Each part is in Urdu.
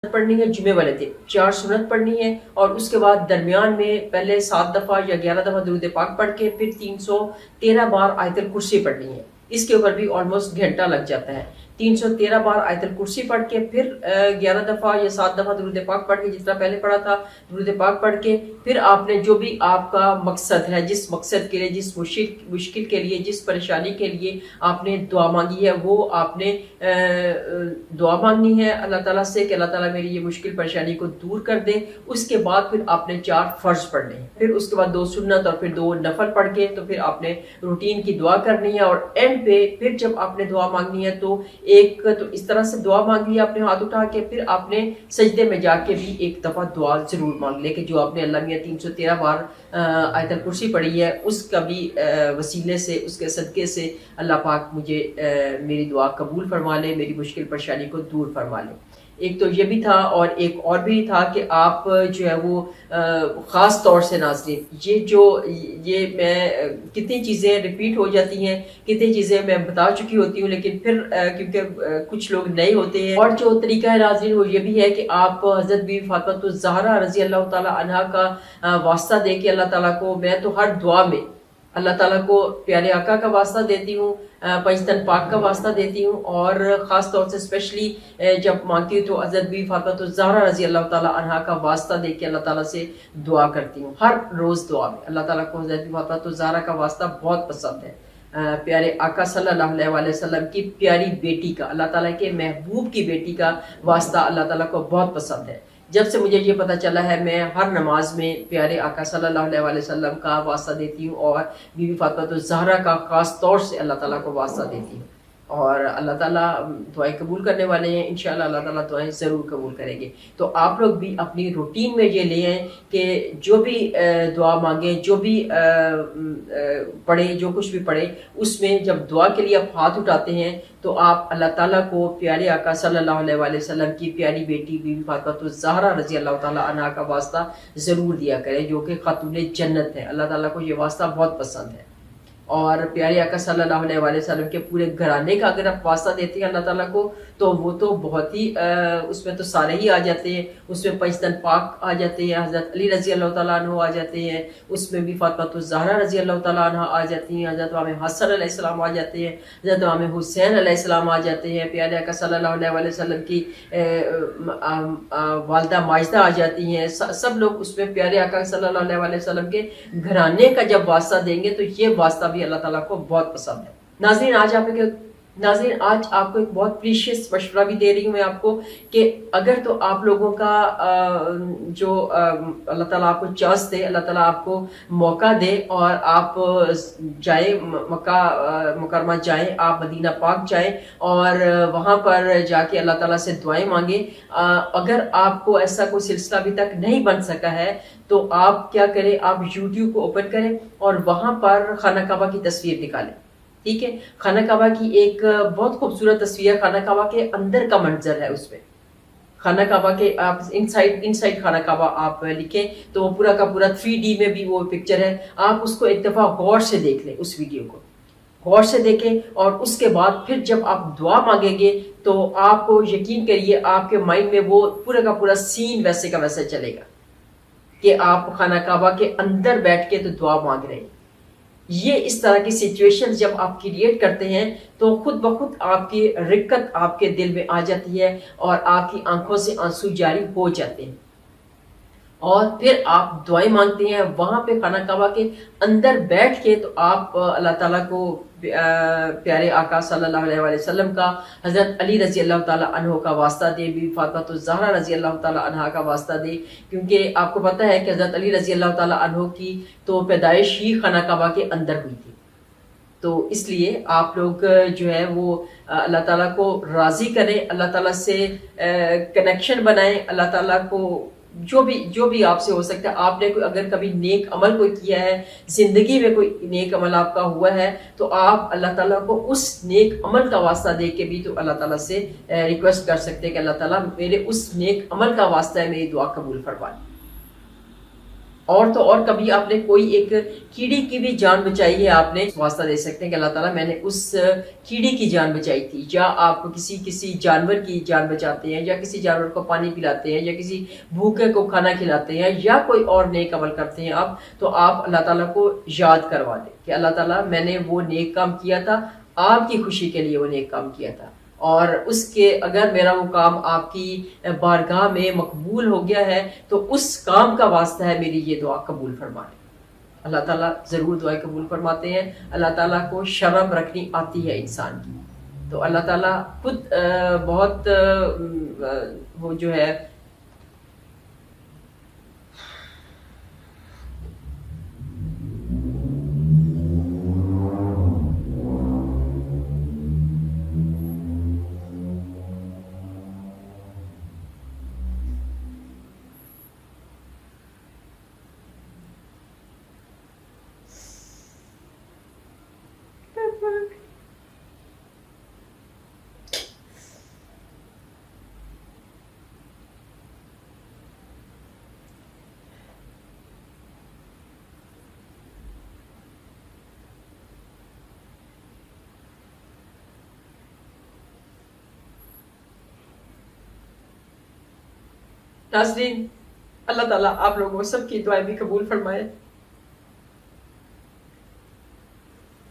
پڑھنی ہے جمعے والے دن 4 سنت پڑھنی ہے، اور اس کے بعد درمیان میں پہلے 7 دفعہ یا 11 دفعہ درود پاک پڑھ کے پھر 313 بار آیت الکرسی پڑھنی ہے۔ اس کے اوپر بھی آلموسٹ گھنٹہ لگ جاتا ہے۔ 313 بار آیت الکرسی پڑھ کے پھر 11 دفعہ یا 7 دفعہ درود پاک پڑھ کے، جس طرح پہلے پڑھا تھا درود پاک پڑھ کے، پھر آپ نے جو بھی آپ کا مقصد ہے، جس مقصد کے لیے، جس مشکل کے لیے، جس پریشانی کے لیے آپ نے دعا مانگی ہے، وہ آپ نے دعا مانگنی ہے اللہ تعالیٰ سے کہ اللہ تعالیٰ میری یہ مشکل پریشانی کو دور کر دے۔ اس کے بعد پھر آپ نے 4 فرض پڑھنے ہیں، پھر اس کے بعد 2 سنت اور پھر 2 نفل پڑھ کے تو پھر آپ نے روٹین کی دعا کرنی ہے۔ اور اینڈ پہ پھر جب آپ نے دعا مانگنی ہے تو تو اس طرح سے دعا مانگ لی آپ نے ہاتھ اٹھا کے، پھر آپ نے سجدے میں جا کے بھی ایک دفعہ دعا ضرور مانگ لے کہ جو آپ نے اللہ میاں 313 بار آیت الکرسی پڑھی ہے، اس کا بھی وسیلے سے، اس کے صدقے سے اللہ پاک مجھے میری دعا قبول فرما لے، میری مشکل پریشانی کو دور فرما لے۔ ایک تو یہ بھی تھا، اور ایک اور بھی تھا کہ آپ جو ہے وہ خاص طور سے ناظرین، یہ میں کتنی چیزیں ریپیٹ ہو جاتی ہیں، کتنی چیزیں میں بتا چکی ہوتی ہوں، لیکن پھر کیونکہ کچھ لوگ نئے ہوتے ہیں، اور جو طریقہ ہے ناظرین وہ یہ بھی ہے کہ آپ حضرت بی فاطمہ الزہرا رضی اللہ تعالیٰ عنہا کا واسطہ دے کے اللہ تعالیٰ کو، میں تو ہر دعا میں اللہ تعالیٰ کو پیارے آقا کا واسطہ دیتی ہوں، پنجتن پاک کا واسطہ دیتی ہوں، اور خاص طور سے اسپیشلی جب مانگتی ہوں تو حضرت بی فاطمہ الزہرا رضی اللہ تعالیٰ عنہا کا واسطہ دے کے اللہ تعالیٰ سے دعا کرتی ہوں۔ ہر روز دعا میں اللہ تعالیٰ کو حضرت بی فاطمہ الزہرا کا واسطہ بہت پسند ہے، پیارے آقا صلی اللہ علیہ وآلہ وسلم کی پیاری بیٹی کا، اللہ تعالیٰ کے محبوب کی بیٹی کا واسطہ اللہ تعالیٰ کو بہت پسند ہے۔ جب سے مجھے یہ پتہ چلا ہے، میں ہر نماز میں پیارے آقا صلی اللہ علیہ وآلہ وسلم کا واسطہ دیتی ہوں، اور بی بی فاطمہ الزہرا کا خاص طور سے اللہ تعالیٰ کو واسطہ دیتی ہوں، اور اللہ تعالیٰ دعائیں قبول کرنے والے ہیں، انشاءاللہ اللہ تعالیٰ دعائیں ضرور قبول کریں گے۔ تو آپ لوگ بھی اپنی روٹین میں یہ لے آئیں کہ جو بھی دعا مانگیں، جو بھی پڑھیں، جو کچھ بھی پڑھیں، اس میں جب دعا کے لیے آپ ہاتھ اٹھاتے ہیں تو آپ اللہ تعالیٰ کو پیارے آقا صلی اللہ علیہ وآلہ وسلم کی پیاری بیٹی بی بی فاطمہ الزہرا رضی اللہ تعالیٰ عنہا کا واسطہ ضرور دیا کریں، جو کہ خاتون جنت ہے۔ اللہ تعالیٰ کو یہ واسطہ بہت پسند ہے، اور پیارے آقا صلی اللہ علیہ وآلہ وسلم کے پورے گھرانے کا اگر آپ واسطہ دیتے ہیں اللہ تعالیٰ کو تو وہ تو بہت ہی اس میں تو سارے ہی آ جاتے ہیں، اس میں پنجتن پاک آ جاتے ہیں، حضرت علی رضی اللہ تعالیٰ عنہ آ جاتے ہیں، اس میں بھی فاطمہ الزہرا رضی اللہ تعالیٰ عنہ آ جاتی ہیں، حضرت امام حسن علیہ السلام آ جاتے ہیں، حضرت امام حسین علیہ السلام آ جاتے ہیں، پیارے آقا صلی اللہ علیہ وآلہ وسلم کی والدہ ماجدہ آ جاتی ہیں، سب لوگ اس میں پیارے آقا صلی اللہ علیہ وآلہ وسلم کے گھرانے کا جب واسطہ دیں گے تو یہ واسطہ بھی اللہ تعالیٰ کو بہت پسند ہے۔ ناظرین آج آپ کو ایک بہت پریشیس مشورہ بھی دے رہی ہوں میں آپ کو، کہ اگر تو آپ لوگوں کا جو اللہ تعالیٰ آپ کو چانس دے، اللہ تعالیٰ آپ کو موقع دے اور آپ جائیں مکہ مکرمہ جائیں، آپ مدینہ پاک جائیں اور وہاں پر جا کے اللہ تعالیٰ سے دعائیں مانگیں، اگر آپ کو ایسا کوئی سلسلہ ابھی تک نہیں بن سکا ہے تو آپ کیا کریں، آپ یوٹیوب کو اوپن کریں اور وہاں پر خانہ کعبہ کی تصویر نکالیں، ٹھیک ہے؟ خانہ کعبہ کی ایک بہت خوبصورت تصویر، خانہ کعبہ کے اندر کا منظر ہے، اس میں خانہ کعبہ کے آپ انسائڈ خانہ کعبہ آپ لکھیں تو وہ پورا کا پورا 3D میں بھی وہ پکچر ہے، آپ اس کو ایک دفعہ غور سے دیکھ لیں، اس ویڈیو کو غور سے دیکھیں، اور اس کے بعد پھر جب آپ دعا مانگیں گے تو آپ کو یقین کریے آپ کے مائنڈ میں وہ پورا کا پورا سین ویسے کا ویسے چلے گا کہ آپ خانہ کعبہ کے اندر بیٹھ کے تو دعا مانگ رہے ہیں۔ یہ اس طرح کی سچویشن جب آپ کریٹ کرتے ہیں تو خود بخود آپ کی رقت آپ کے دل میں آ جاتی ہے اور آپ کی آنکھوں سے آنسو جاری ہو جاتے ہیں، اور پھر آپ دعائیں مانگتے ہیں وہاں پہ خانہ کعبہ کے اندر بیٹھ کے، تو آپ اللہ تعالیٰ کو پیارے آقا صلی اللہ علیہ وآلہ وسلم کا، حضرت علی رضی اللہ تعالیٰ عنہ کا واسطہ دے، بی بی فاطمہ الزہرا رضی اللہ تعالیٰ عنہ کا واسطہ دے، کیونکہ آپ کو پتہ ہے کہ حضرت علی رضی اللہ تعالیٰ عنہ کی تو پیدائش ہی خانہ کعبہ کے اندر ہوئی تھی، تو اس لیے آپ لوگ جو ہے وہ اللہ تعالیٰ کو راضی کریں، اللہ تعالیٰ سے کنیکشن بنائیں، اللہ تعالیٰ کو جو بھی آپ سے ہو سکتا ہے، آپ نے اگر کبھی نیک عمل کوئی کیا ہے، زندگی میں کوئی نیک عمل آپ کا ہوا ہے، تو آپ اللہ تعالیٰ کو اس نیک عمل کا واسطہ دے کے بھی تو اللہ تعالیٰ سے ریکویسٹ کر سکتے ہیں کہ اللہ تعالیٰ میرے اس نیک عمل کا واسطہ ہے، میری دعا قبول فرما۔ اور تو اور کبھی آپ نے کوئی ایک کیڑی کی بھی جان بچائی ہے، آپ نے واسطہ دے سکتے ہیں کہ اللہ تعالیٰ میں نے اس کیڑی کی جان بچائی تھی، یا آپ کسی جانور کی جان بچاتے ہیں، یا کسی جانور کو پانی پلاتے ہیں، یا کسی بھوکے کو کھانا کھلاتے ہیں، یا کوئی اور نیک عمل کرتے ہیں آپ، تو آپ اللہ تعالیٰ کو یاد کروا دیں کہ اللہ تعالیٰ میں نے وہ نیک کام کیا تھا، آپ کی خوشی کے لیے وہ نیک کام کیا تھا، اور اس کے اگر میرا وہ کام آپ کی بارگاہ میں مقبول ہو گیا ہے تو اس کام کا واسطہ ہے میری یہ دعا قبول فرمائیں۔ اللہ تعالیٰ ضرور دعائیں قبول فرماتے ہیں۔ اللہ تعالیٰ کو شرم رکھنی آتی ہے انسان کی، تو اللہ تعالیٰ خود بہت وہ جو ہے ناظرین، اللہ تعالیٰ آپ لوگوں سب کی دعائیں بھی قبول فرمائے،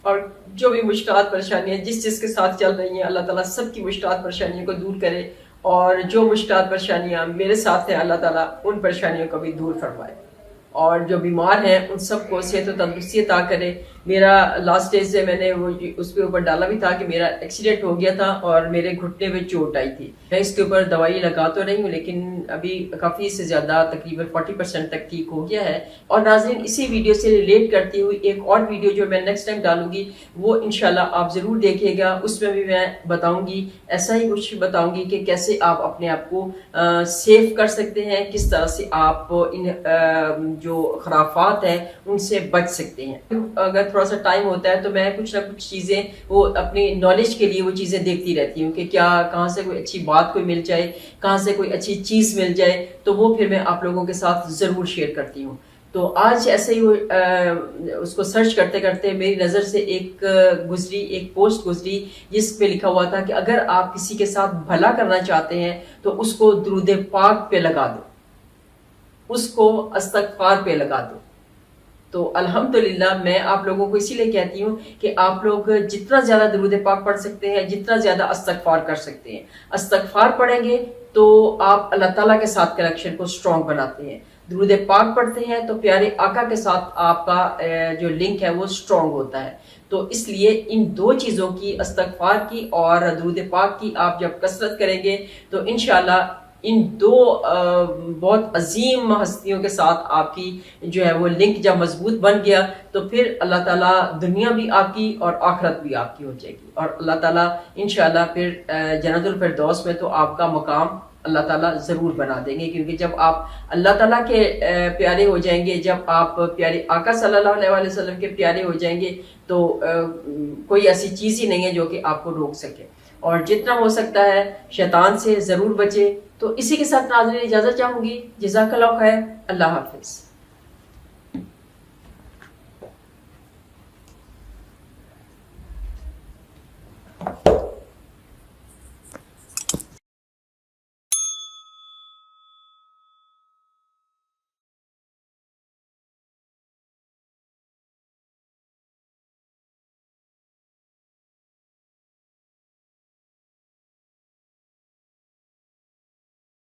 اور جو بھی مشکلات پریشانیاں جس کے ساتھ چل رہی ہیں، اللہ تعالیٰ سب کی مشکلات پریشانیوں کو دور کرے، اور جو مشکلات پریشانیاں میرے ساتھ ہیں اللہ تعالیٰ ان پریشانیوں کو بھی دور فرمائے، اور جو بیمار ہیں ان سب کو صحت و تندرستی عطا کرے۔ میرا لاسٹ اسٹیج سے میں نے وہ اس کے اوپر ڈالا بھی تھا کہ میرا ایکسیڈنٹ ہو گیا تھا اور میرے گھٹنے میں چوٹ آئی تھی، میں اس کے اوپر دوائی لگا تو نہیں ہوں، لیکن ابھی کافی سے زیادہ تقریباً 40% تک ٹھیک ہو گیا ہے۔ اور ناظرین، اسی ویڈیو سے ریلیٹ کرتی ہوئی ایک اور ویڈیو جو میں نیکسٹ ٹائم ڈالوں گی وہ انشاءاللہ آپ ضرور دیکھیے گا، اس میں بھی میں بتاؤں گی، ایسا ہی کچھ بتاؤں گی کہ کیسے آپ اپنے آپ کو سیف کر سکتے ہیں، کس طرح سے آپ ان جو خرافات ہیں ان سے بچ سکتے ہیں۔ اگر تھوڑا سا ٹائم ہوتا ہے تو میں کچھ نہ کچھ چیزیں وہ اپنی نالج کے لیے وہ چیزیں دیکھتی رہتی ہوں کہ کیا کہاں سے کوئی اچھی بات کوئی مل جائے، کہاں سے کوئی اچھی چیز مل جائے، تو وہ پھر میں آپ لوگوں کے ساتھ ضرور شیئر کرتی ہوں۔ تو آج ایسے ہی اس کو سرچ کرتے کرتے میری نظر سے ایک پوسٹ گزری جس پہ لکھا ہوا تھا کہ اگر آپ کسی کے ساتھ بھلا کرنا چاہتے ہیں تو اس کو درود پاک پہ لگا دو، اس کو استغفار پہ لگا دو۔ تو الحمدللہ میں آپ لوگوں کو اسی لیے کہتی ہوں کہ آپ لوگ جتنا زیادہ درود پاک پڑھ سکتے ہیں، جتنا زیادہ استغفار کر سکتے ہیں، استغفار پڑھیں گے تو آپ اللہ تعالیٰ کے ساتھ کنیکشن کو سٹرونگ بناتے ہیں، درود پاک پڑھتے ہیں تو پیارے آقا کے ساتھ آپ کا جو لنک ہے وہ سٹرونگ ہوتا ہے۔ تو اس لیے ان دو چیزوں کی، استغفار کی اور درود پاک کی، آپ جب کثرت کریں گے تو انشاءاللہ ان دو بہت عظیم ہستیوں کے ساتھ آپ کی جو ہے وہ لنک جب مضبوط بن گیا تو پھر اللہ تعالیٰ دنیا بھی آپ کی اور آخرت بھی آپ کی ہو جائے گی، اور اللہ تعالیٰ انشاءاللہ پھر جنت الفردوس میں تو آپ کا مقام اللہ تعالیٰ ضرور بنا دیں گے، کیونکہ جب آپ اللہ تعالیٰ کے پیارے ہو جائیں گے، جب آپ پیارے آقا صلی اللہ علیہ وسلم کے پیارے ہو جائیں گے تو کوئی ایسی چیز ہی نہیں ہے جو کہ آپ کو روک سکے، اور جتنا ہو سکتا ہے شیطان سے ضرور بچے۔ تو اسی کے ساتھ ناظرین اجازت چاہوں گی، جزاک اللہ خیر، اللہ حافظ۔